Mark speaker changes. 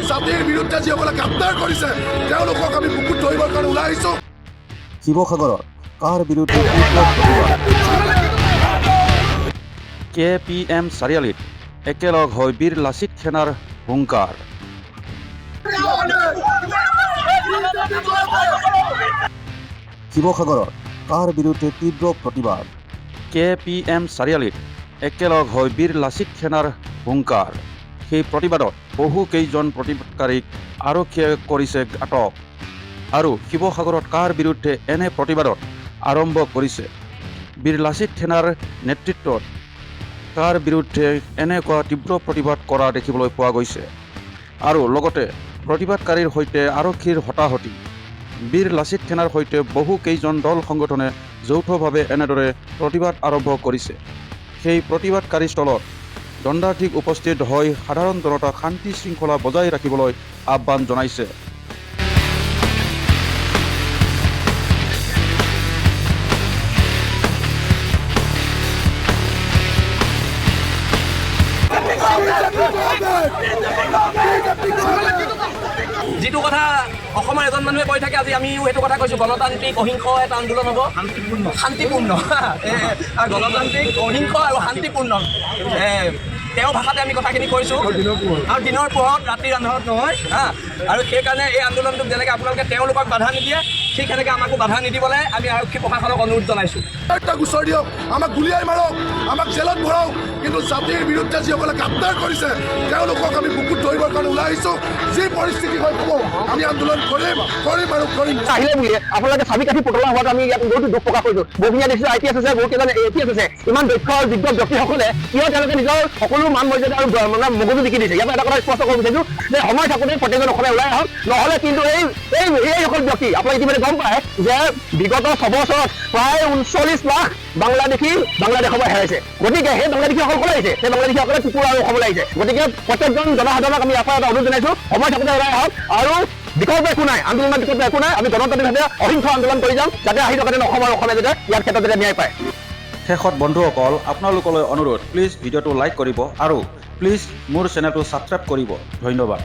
Speaker 1: জাতিৰ বিৰুদ্ধে যিসকলে গ্ৰেপ্তাৰ কৰিছে তেওঁলোকক আমি বুকুত ধৰিবৰ কাৰণে ওলাই আহিছোঁ।
Speaker 2: শিৱসাগৰত কাৰ বিৰুদ্ধে KPM চাৰিআলিত একেলগ হৈ বীৰ লাচিত সেনাৰ হুংকাৰ। শিৱসাগৰত কাৰ বিৰুদ্ধে তীব্ৰ প্ৰতিবাদ। KPM চাৰিআলিত একেলগ হৈ বীৰ লাচিত সেনাৰ হুংকাৰ। সেই প্ৰতিবাদত বহু কেইজন প্ৰতিবাদকাৰীক আৰক্ষীয়ে কৰিছে আটক। আৰু শিৱসাগৰত কাৰ বিৰুদ্ধে এনে প্ৰতিবাদত আৰম্ভ কৰিছে বীৰ লাচিত সেনাৰ নেতৃত্বত কাৰ বিৰুদ্ধে এনেকুৱা তীব্ৰ প্ৰতিবাদ কৰা দেখিবলৈ পোৱা গৈছে। আৰু লগতে প্ৰতিবাদকাৰীৰ সৈতে আৰক্ষীৰ হতাহতি। বীৰ লাচিত সেনাৰ সৈতে বহু কেইজন দল সংগঠনে যৌথভাৱে এনেদৰে প্ৰতিবাদ আৰম্ভ কৰিছে। সেই প্ৰতিবাদকাৰী স্থলত দণ্ডাধীশ উপস্থিত হৈ সাধাৰণ জনতাক শান্তি শৃংখলা বজাই ৰাখিবলৈ আহ্বান জনাইছে।
Speaker 3: যিটো কথা অসমৰ এজন মানুহে কৈ থাকে, আজি আমিও সেইটো কথা কৈছোঁ। গণতান্ত্ৰিক অহিংস এটা আন্দোলন হ'ব, শান্তিপূৰ্ণ গণতান্ত্ৰিক অহিংস আৰু শান্তিপূৰ্ণ তেওঁ ভাষাতে আমি কথাখিনি কৈছোঁ। আৰু দিনৰ পোহৰত ৰাতিৰ আন্ধাৰত নহয় আৰু সেইকাৰণে এই আন্দোলনটোক যেনেকৈ আপোনালোকে তেওঁলোকক বাধা নিদিয়ে, ঠিক সেনেকৈ আমাকো বাধা নিদিবলৈ আমি আৰক্ষী প্ৰশাসনক অনুৰোধ জনাইছোঁ।
Speaker 1: গোচৰ দিয়ক, আমাক গুলিয়াই মাৰক, আমাক জেলত ভৰাওক, কিন্তু জাতিৰ বিৰুদ্ধে যিসকলে গ্ৰেপ্তাৰ কৰিছে তেওঁলোকক আমি বুকুত ধৰিবৰ কাৰণে ওলাই আহিছোঁ। যি পৰিস্থিতি হৈ হ'ব আমি আন্দোলন কৰিম আৰু কৰিম।
Speaker 4: আহিলে বুলি আপোনালোকে চাবি কাঠি পতলা হোৱাটো আমি ইয়াত বহুতো দুখ প্ৰকাশ কৰিছোঁ। বহুখিনিয়ে দেখিছোঁ IPS আছে, বহু কেইজন APS আছে। ইমান দক্ষ আৰু যোগ্য ব্যক্তিসকলে কিয় তেওঁলোকে নিজৰ সকলো মান মৰ্যাদা আৰু মগজু জিকি দিছে। ইয়াৰ পৰা এটা কথা স্পষ্ট কৰিব বিচাৰিছোঁ যে সময় থাকোঁতে প্ৰত্যেকজন অসমে ওলাই আহক, নহ'লে কিন্তু এইসকল ব্যক্তি আপোনালোকে ইতিমধ্যে গম পায় যে বিগত 6 বছৰত প্ৰায় 39 লাখ বাংলাদেশৰ পৰা হেৰাইছে। গতিকে সেই বাংলাদেশীসকল ক'লৈ আহিছে? সেই বাংলাদেশীসকলে ত্ৰিপুৰা আৰু অসমলৈ আহিছে। গতিকে প্ৰত্যেকজন জনসাধাৰণক আমি ইয়াৰ পৰা এটা অনুৰোধ জনাইছোঁ, সময় থাকোঁতে ওলাই আহক আৰু বিকল্প একো নাই, আন্দোলনৰ বিকল্প একো নাই। আমি গণতান্ত্ৰিকভাৱে অহিংস আন্দোলন কৰি যাম, যাতে আহি থকা অসম আৰু অসমে যাতে ইয়াৰ ক্ষেত্ৰত যাতে ন্যায় পায়।
Speaker 2: শেষত বন্ধুসকল আপোনালোকলৈ অনুৰোধ, প্লিজ ভিডিঅ'টো লাইক কৰিব আৰু প্লিজ মোৰ চেনেলটো ছাবস্ক্ৰাইব কৰিব। ধন্যবাদ।